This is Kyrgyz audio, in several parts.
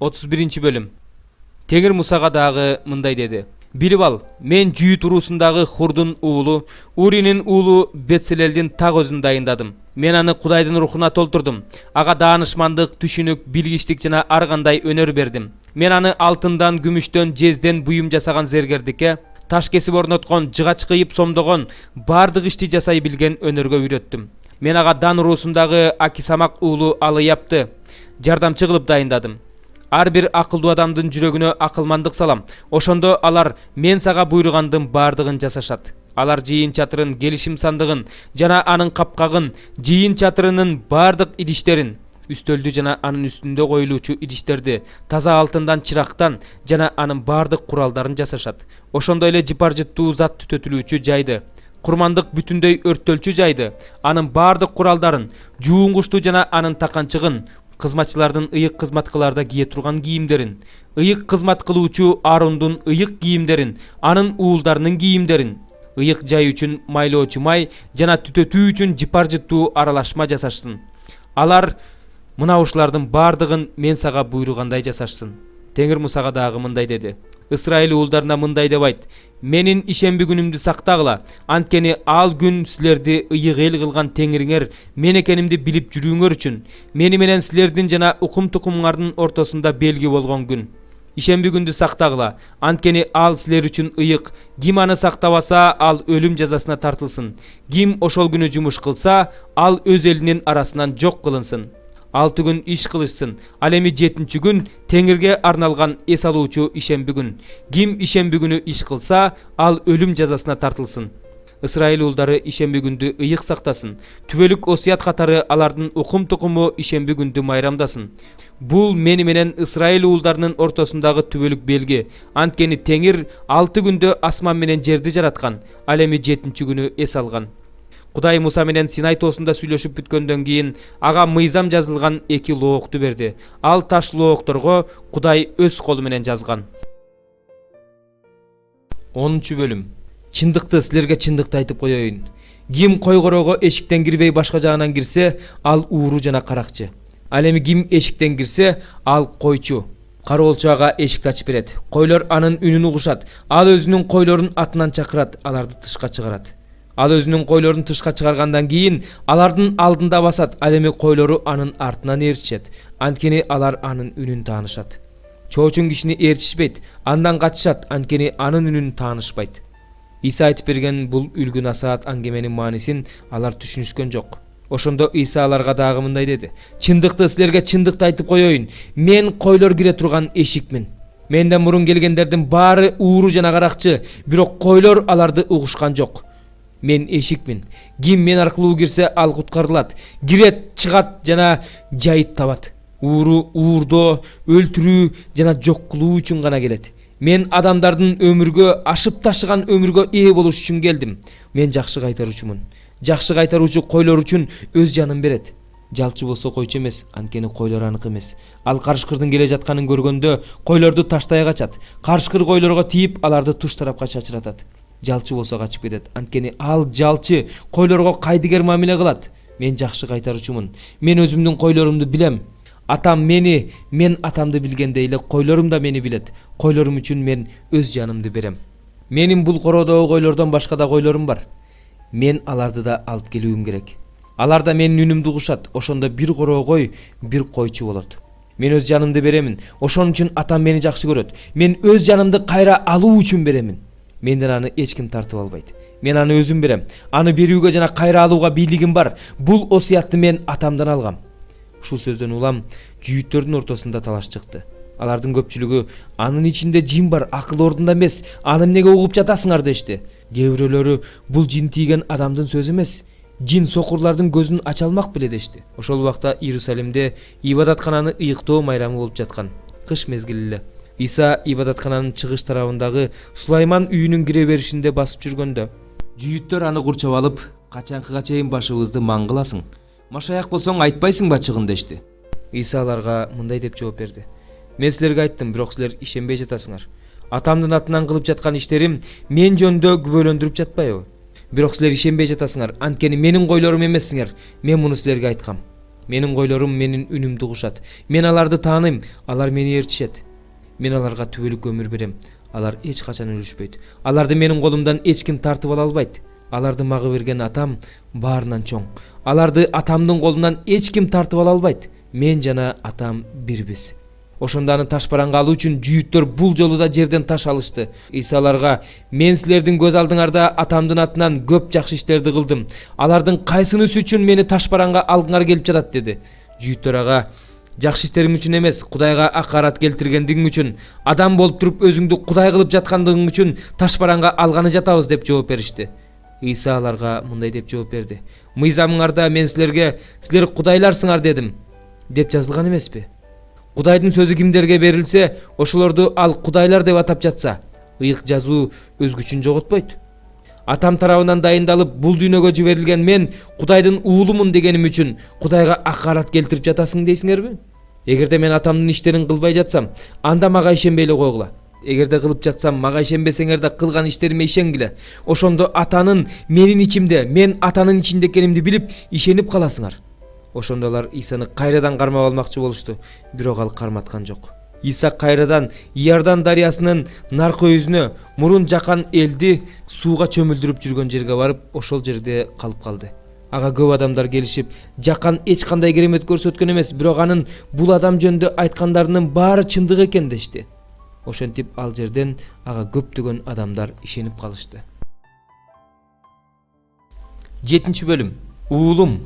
31-bölüm. Теңир Мусага дагы мындай деди: Билип ал, мен Жүйүт уруусундагы Хурдун уулу, Уринин уулу Бетселелдин так өзүн дайындадым. Мен аны Кудайдын рухуна толтурдум. Ага даанышмандык, түшүнүк, билгичтик жана ар кандай өнөр бердим. Мен аны алтындан, күмүштөн, жезден буюм жасаган зергердикке, таш кесип орноткон, жыгач кыйып сомдогон, бардык ишти жасай билген өнөргө үйрөттүм. Мен ага Дан уруусундагы Акисамак уулу Алыяпты жардамчы кылып дайындадым. Ар бир акылдуу адамдын жүрөгүнө акылмандык салам. Ошондо алар мен сага буйругандын бардыгын жасашат. Алар жыйын чатырын, келишим сандыгын жана анын капкагын, жыйын чатырынын бардык идиштерин, үстөлдү жана анын үстүндө коюлуучу идиштерди таза алтындан, чырактан жана анын бардык куралдарын жасашат. Ошондой эле жыпар-жыттуу зат түтөтүлүүчү жайды, курмандык бүтүндөй өрттөлчү жайды, анын бардык куралдарын, жуунгучту жана анын таканчыгын, кызматчылардын ыйык кызмат кыларда кие турган кийимдерин, ыйык кызмат кылуучу Арундун ыйык кийимдерин, анын уулдарынын кийимдерин, ыйык жай үчүн майлоочу май жана түтөтүү үчүн жыпар-жыттуу аралашма жасашсын. Алар мына ушулардын бардыгын мен сага буйругандай жасашсын. Теңир Мусага дагы мындай деди: Исраил уулдарына мындай деп айт: Менин ишемби күнүмдү сактагыла, анткени ал күн силерди ыйык эл кылган Теңириңер мен экенимди билип жүрүүңөр үчүн, мени менен силердин жана укум-тукумуңардын ортосунда белги болгон күн. Ишемби күндү сактагыла, анткени ал силер үчүн ыйык. Ким аны сактабаса, ал өлүм жазасына тартылсын. Ким ошол күнү жумуш кылса, ал өз элинин арасынан жок кылынсын. 6 күн иш кылышсын. Ал эми 7-чү күн Теңирге арналган эс алуучу ишемби күн. Ким ишемби күнү иш кылса, ал өлүм жазасына тартылсын. Исраил уулдары ишемби күндү ыйык сактасын. Түбөлүк осуят катары алардын укум-тукуму ишемби күндү майрамдасын. Бул мени менен Исраил уулдарынын ортосундагы түбөлүк белги. Анткени Теңир 6 күндө асман менен жерди жараткан. Ал эми 7-чү күнү эс алган. Кудай Муса менен Синай тоосунда сүйлөшүп бүткөндөн кийин ага мыйзам жазылган 2 лоокту берди. Ал таш лоокторго Кудай өз колу менен жазган. 10-бөлүм. Чындыкты силерге чындыкты айтып коеюн. Ким койгороого эшиктен кирбей башка жагынан кирсе, ал ууру жана каракчы. Ал эми ким эшиктен кирсе, ал койчу. Кароолчу ага эшикти ачып берет. Койлор анын үнүн угушат. Ал өзүнүн койлорун атынан чакырат, аларды тышка чыгарат. Ал өзүнүн койлорун тышка чыгаргандан кийин алардын алдында басат. Ал эми койлору анын артынан ээрчишет. Анткени алар анын үнүн таанышат. Чоочун кишини ээрчишпейт, андан качышат, анткени анын үнүн таанышпайт. Иса айтып берген бул үлгү насаат аңгеменин маанисин алар түшүнүшкөн жок. Ошондо Иса аларга дагы мындай деди: Чындыкты силерге чындыкты айтып коеюн. Мен койлор кире турган эшикмин. Менден мурун келгендердин баары ууру жана каракчы, бирок койлор аларды угушкан жок. Мен эшикмин. Ким мен аркылуу кирсе, ал куткарылат. Кирет, чыгат жана жайыт табат. Ууру уурдоо, өлтүрүү жана жок кылуу үчүн гана келет. Мен адамдардын өмүргө, ашып ташыган өмүргө ээ болуш үчүн келдим. Мен жакшы кайтаруучумун. Жакшы кайтаруучу койлор үчүн өз жанын берет. Жалчы болсо койчу эмес, анткени койлор аныкы эмес. Ал карышкырдын келе жатканын көргөндө койлорду таштай качат. Карышкыр койлорго тийип, аларды туш тарапка чачыратат. Жалчы болсо качып кетет, анткени ал жалчы койлорго кайдыгер мамиле кылат. Мен жакшы кайтаруучумун. Мен өзүмдүн койлорумду билем. Атам мени, мен атамды билгендей эле койлорум да мени билет. Койлорум үчүн мен өз жанымды берем. Менин бул короодогу койлордон башка да койлорум бар. Мен аларды да алып келүүм керек. Алар да менин үнүмдү угушат. Ошондо бир короо кой, бир койчу болот. Мен өз жанымды беремин. Ошон үчүн атам мени жакшы көрөт. Мен өз жанымды кайра алуу үчүн беремин. Менден аны эч ким тартып албайт. Мен аны өзүм берем. Аны берүүгө жана кайра алууга бийлигим бар. Бул осуятты мен атамдан алгам. Ушул сөздөн улам жүйүттөрдүн ортосунда талаш чыкты. Алардын көпчүлүгү анын ичинде жин бар, акыл ордунда эмес, аны эмнеге угуп жатасыңар дешти. Кээ бирөөлөрү бул жин тийген адамдын сөзү эмес, жин сокурлардын көзүн ача алмак беле дешти. Ошол убакта Иерусалимде ибадаткананы ыйыктоо майрамы болуп жаткан. Кыш мезгили эле. Иса ибадаткананын чыгыш тарабындагы Сулайман үйүнүн кире беришинде басып жүргөндө, жүйүттөр аны курчап алып, качанкыга чейин башыбызды маң кыласың? Машаяк болсоң айтпайсыңбы чыгын дешти. Иса аларга мындай деп жооп берди: Мен силерге айттым, бирок силер ишенбей жатасыңар. Атамдын атынан кылып жаткан иштерим мен жөнүндө күбөлөндүрүп жатпайбы? Бирок силер ишенбей жатасыңар, анткени менин койлорум эмессиңер. Мен муну силерге айткам. Менин койлорум менин үнүмдү угушат. Мен аларды тааныйм, алар мени ээрчишет. Мен аларга түбөлүк өмүр берем. Алар эч качан өлүшпөйт. Аларды менин колумдан эч ким тартып ала албайт. Аларды мага берген атам баарынан чоң. Аларды атамдын колунан эч ким тартып ала албайт. Мен жана атам бирбиз. Ошондо аны ташбаранга алуу үчүн жүйүттөр бул жолу да жерден таш алышты. Иса аларга: "Мен силердин көз алдыңарда атамдын атынан көп жакшы иштерди кылдым. Алардын кайсынысы үчүн мени ташбаранга алгыңар келип жатат?" деди. Жүйүттөр ага: "Жакшы иштериң үчүн эмес, Кудайга акарат келтиргендигиң үчүн, адам болуп туруп өзүңдү Кудай кылып жаткандыгың үчүн ташбаранга алганы жатабыз" деп жооп беришти. Иса аларга мындай деп жооп берди: "Мыйзамыңарда мен силерге силер кудайларсыңар дедим деп жазылган эмеспи? Кудайдын сөзү кимдерге берилсе, ошолорду ал кудайлар деп атап жатса, ыйык жазуу өзгүчүн жоготпойт. Атам тарабынан дайындалып бул дүйнөгө жиберилген мен Кудайдын уулумун дегеним үчүн Кудайга акарат келтирип жатасың дейсиңерби? Эгерде мен атамдын иштерин кылбай жатсам, анда мага ишенбей эле койгула. Эгерде кылып жатсам, мага ишенбесеңер да кылган иштериме ишенгиле. Ошондо атанын менин ичимде, мен атанын ичинде экенимди билип, ишенип каласыңар." Ошондо алар Исаны кайрадан кармап алмакчы болушту, бирок ал карматкан жок. Иса кайрадан Иордан дарыясынын наркы өзүнө, мурун жакан элди сууга чөмүлдүрүп жүргөн жерге барып, ошол жерде калып калды. Ага көп адамдар келишип, жакан эч кандай керемет көрсөткөн эмес, бирок анын бул адам жөнүндө айткандарынын баары чындык экен дешти. Ошентип ал жерден ага көптөгөн адамдар ишенип калышты. 7-бөлүм. Уулум,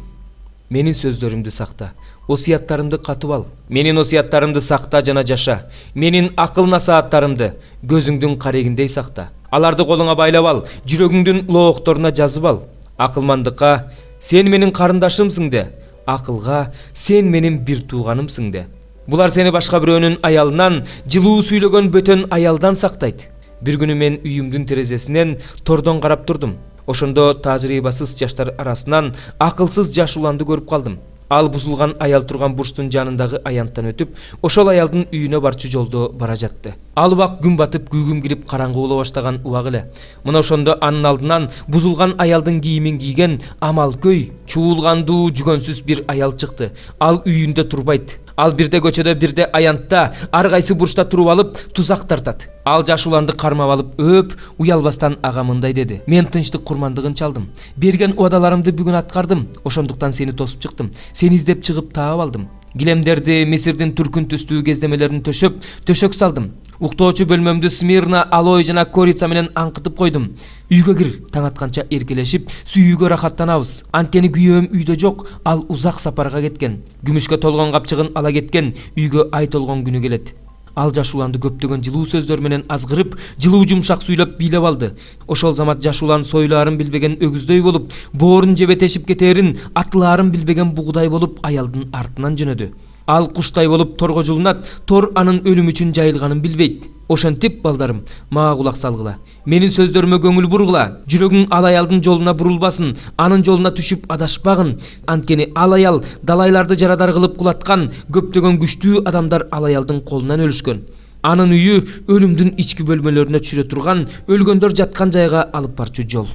менин сөздөрүмдү сакта, осуяттарымды катып ал. Менин осуяттарымды сакта жана жаша. Менин акыл насааттарымды көзүңдүн карегиндей сакта. Аларды колуңа байлап ал, жүрөгүңдүн лоокторуна жазып ал. Акылмандыкка: "Сен менин карындашымсың" де. Акылга: "Сен менин бир тууганымсың" де. Булар сени башка бирөөнүн аялынан, жылуу сүйлөгөн бөтөн аялдан сактайт. Бир күнү мен үйүмдүн терезесинен тордон карап турдум. Ошондо тажрыйбасыз жаштар арасынан акылсыз жаш уланды көрүп калдым. Ал бузулган аял турган бурчтун жанындагы аянттан өтүп, ошол аялдын үйүнө барчу жолдо бара жатты. Ал убак күн батып, күйгүм кирип, караңгы боло баштаган убак эле. Мына ошондо анын алдынан бузулган аялдын кийимин кийген, амалкөй, чуулгандуу, жүгөнсүз бир аял чыкты. Ал үйүндө турбайт. Ал бирде көчөдө, бирде аянтта, ар кайсы бурчта туруп алып, тузак тартат. Ал жаш уланды кармап алып, өп, уялбастан ага мындай деди: "Мен тынчтык курмандыгын чалдым. Берген убадаларымды бүгүн аткардым. Ошондуктан сени тосуп чыктым. Сени издеп чыгып таап алдым. Килемдерди, Мисирдин түркүн түстүү кездемелерин төшөп, төшөк салдым. Уктоочу бөлмөмдү Смирна, алоэ жана корица менен аңкытып койдум. Үйгө кир, таң атканча эркелешип, сүйүүгө рахаттанабыз. Анткени күйөөм үйдө жок, ал узак сапарга кеткен. Күмүшкө толгон капчыгын ала кеткен, үйгө ай толгон күнү келет." Ал жаш уланды көптөгөн жылуу сөздөр менен азгырып, жылуу жумшак сүйлөп бийлеп алды. Ошол замат жаш улан сойлаарын билбеген өгүздөй болуп, боорун жебетешип кетээрин, атылаарын билбеген бугудай болуп, аялдын артынан жөнөдү. Ал куштай болуп торго жулунат, тор анын өлүм үчүн жайылганын билбейт. Ошентип, балдарым, мага кулак салгыла. Менин сөздөрүмө көңүл бургула. Жүрөгүң ал аялдын жолуна бурулбасын, анын жолуна түшүп адашпагын. Анткени ал аял далайларды жарадар кылып кулаткан, көптөгөн күчтүү адамдар ал аялдын колунан өлүшкөн. Анын үйү өлүмдүн ички бөлмөлөрүнө чүрө турган, өлгөндөр жаткан жайга алып барчу жол.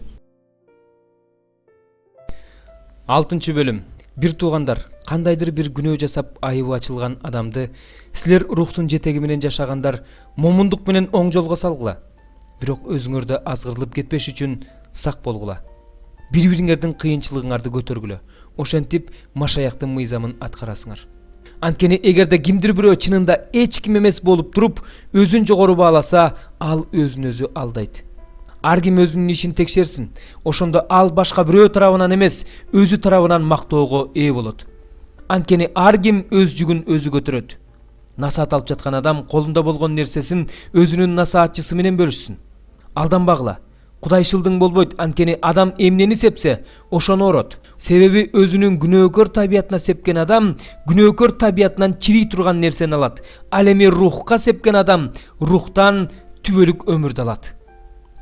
6-бөлүм. Бир туугандар, кандайдыр бир күнөө жасап айыбы ачылган адамды силер рухтун жетеги менен жашагандар момундук менен оң жолго салгыла. Бирок өзүңөрдө азгырылып кетпеш үчүн сак болгула. Бири-бириңердин кыйынчылыгыңарды көтөргүлө. Ошентип Машаяктын мыйзамын аткарасыңар. Анткени эгерде кимдир бирөө чынында эч ким эмес болуп туруп, өзүн жогору бааласа, ал өзүн өзү алдайт. Ар ким өзүнүн ишин текшерсин. Ошондо ал башка бирөө тарабынан эмес, өзү тарабынан мактоого ээ болот. Анткени ар ким өз жүгүн өзү көтөрөт. Насаат алып жаткан адам колунда болгон нерсесин өзүнүн насаатчысы менен бөлүшсүн. Алданбагыла. Кудайшылдың болбойт, анткени адам эмнени сепсе, ошону орот. Себеби өзүнүн күнөөкөр табиятына сепкен адам күнөөкөр табиятынан чирий турган нерсени алат. Ал эми рухка сепкен адам рухтан түбөлүк өмүрдү алат.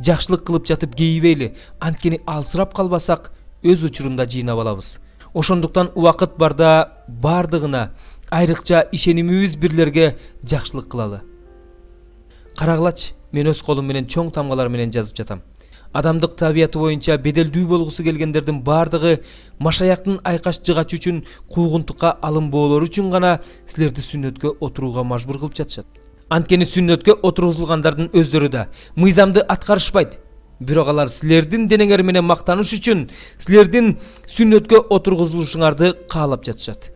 Жакшылык кылып жатып кейибейли, анткени алсырап калбасак өз учурунда жыйнап алабыз. Ошондуктан убакыт барда бардыгына, айрыкча ишенимибиз бирлерге жакшылык кылалы. Карагылачы, мен өз колум менен чоң тамгалар менен жазып жатам. Адамдык табияты боюнча беделдүү болгусу келгендердин бардыгы машаяктын айкаш жыгач үчүн куугунтукка алынбоолору үчүн гана силерди сүннөткө отурууга мажбур кылып жатышат. Анткени сүннөткө отургузулгандардын өздөрү да мыйзамды аткарышпайт. Бирок алар силердин денеңер менен мактаныш үчүн силердин сүннөткө отургузулушуңарды каалап жатышат.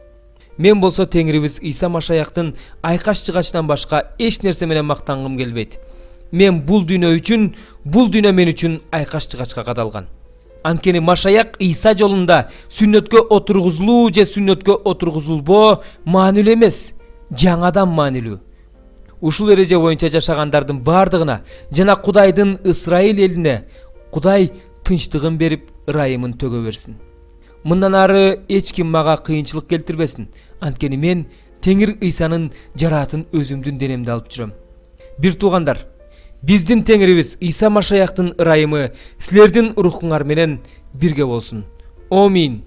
Мен болсо Теңирибиз Иса Машаяктын айкаш жыгачынан башка эч нерсе менен мактангым келбейт. Мен бул дүйнө үчүн, бул дүйнө мен үчүн айкаш жыгачка кадалган. Анткени Машаяк Иса жолунда сүннөткө отургузулуу же сүннөткө отургузулбоо маанилүү эмес, жаңадан маанилүү. Ушул эреже боюнча жашагандардын бардыгына жана Кудайдын Ысрайыл элине Кудай тынчтыгын берип, ырайымын төгө берсин. Мындан ары эч ким мага кыйынчылык келтирбесин. Анткени мен Теңир Исанын жараатын өзүмдүн денемде алып жүрөм. Бир туугандар, биздин Теңирибиз Иса Машаяктын ырайымы силердин рухуңар менен бирге болсун. Амин.